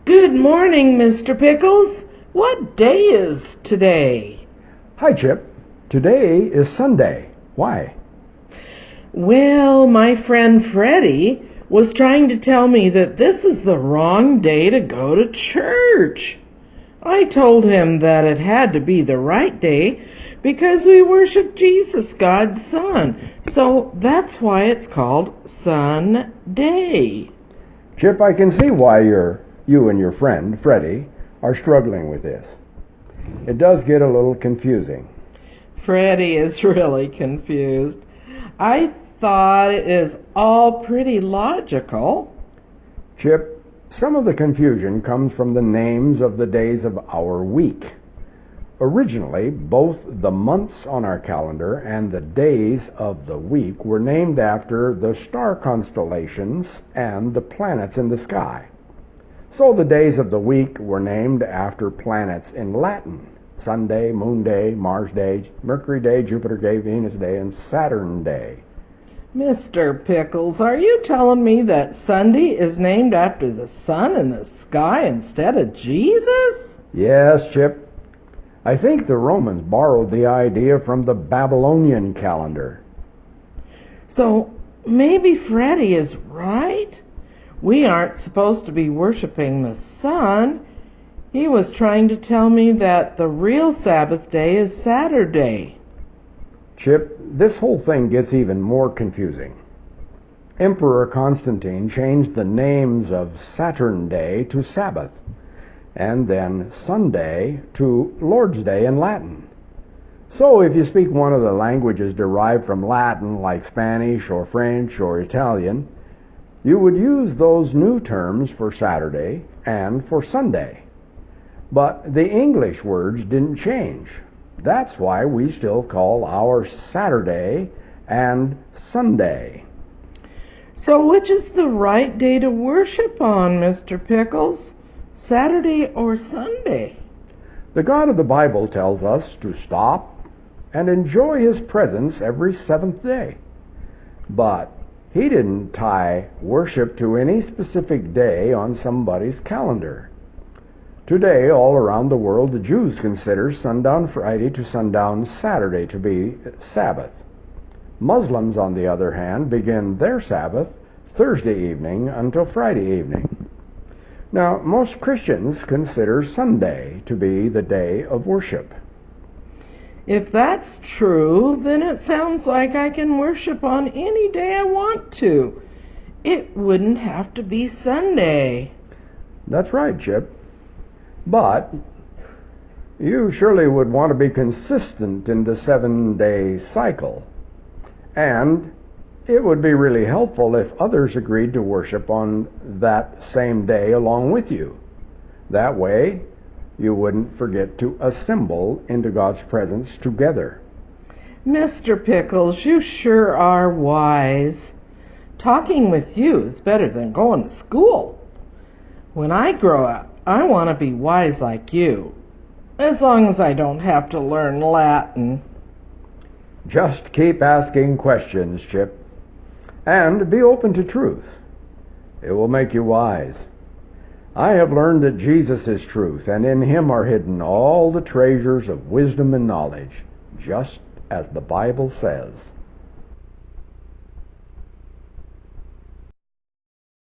Good morning, Mr. Pickles. What day is today? Hi, Chip. Today is Sunday. Why? Well, my friend Freddie was trying to tell me that this is the wrong day to go to church. I told him that it had to be the right day because we worship Jesus, God's Son. So that's why it's called Sunday. Chip, I can see why you and your friend, Freddie, are struggling with this. It does get a little confusing. Freddie is really confused. I thought it is all pretty logical. Chip, some of the confusion comes from the names of the days of our week. Originally, both the months on our calendar and the days of the week were named after the star constellations and the planets in the sky. So the days of the week were named after planets in Latin: Sunday, Moon Day, Mars Day, Mercury Day, Jupiter Day, Venus Day, and Saturn Day. Mr. Pickles, are you telling me that Sunday is named after the sun in the sky instead of Jesus? Yes, Chip. I think the Romans borrowed the idea from the Babylonian calendar. So maybe Freddie is right? We aren't supposed to be worshiping the sun. He was trying to tell me that the real Sabbath day is Saturday. Chip, this whole thing gets even more confusing. Emperor Constantine changed the names of Saturn Day to Sabbath, and then Sunday to Lord's Day in Latin. So if you speak one of the languages derived from Latin, like Spanish or French or Italian, you would use those new terms for Saturday and for Sunday. But the English words didn't change. That's why we still call ours Saturday and Sunday. So which is the right day to worship on, Mr. Pickles? Saturday or Sunday? The God of the Bible tells us to stop and enjoy His presence every seventh day. But He didn't tie worship to any specific day on somebody's calendar. Today, all around the world, the Jews consider sundown Friday to sundown Saturday to be Sabbath. Muslims, on the other hand, begin their Sabbath Thursday evening until Friday evening. Now, most Christians consider Sunday to be the day of worship. If that's true, then it sounds like I can worship on any day I want to. It wouldn't have to be Sunday. That's right, Chip. But you surely would want to be consistent in the 7-day cycle. And it would be really helpful if others agreed to worship on that same day along with you. That way, you wouldn't forget to assemble into God's presence together. Mr. Pickles, you sure are wise. Talking with you is better than going to school. When I grow up, I want to be wise like you, as long as I don't have to learn Latin. Just keep asking questions, Chip, and be open to truth. It will make you wise. I have learned that Jesus is truth, and in Him are hidden all the treasures of wisdom and knowledge, just as the Bible says.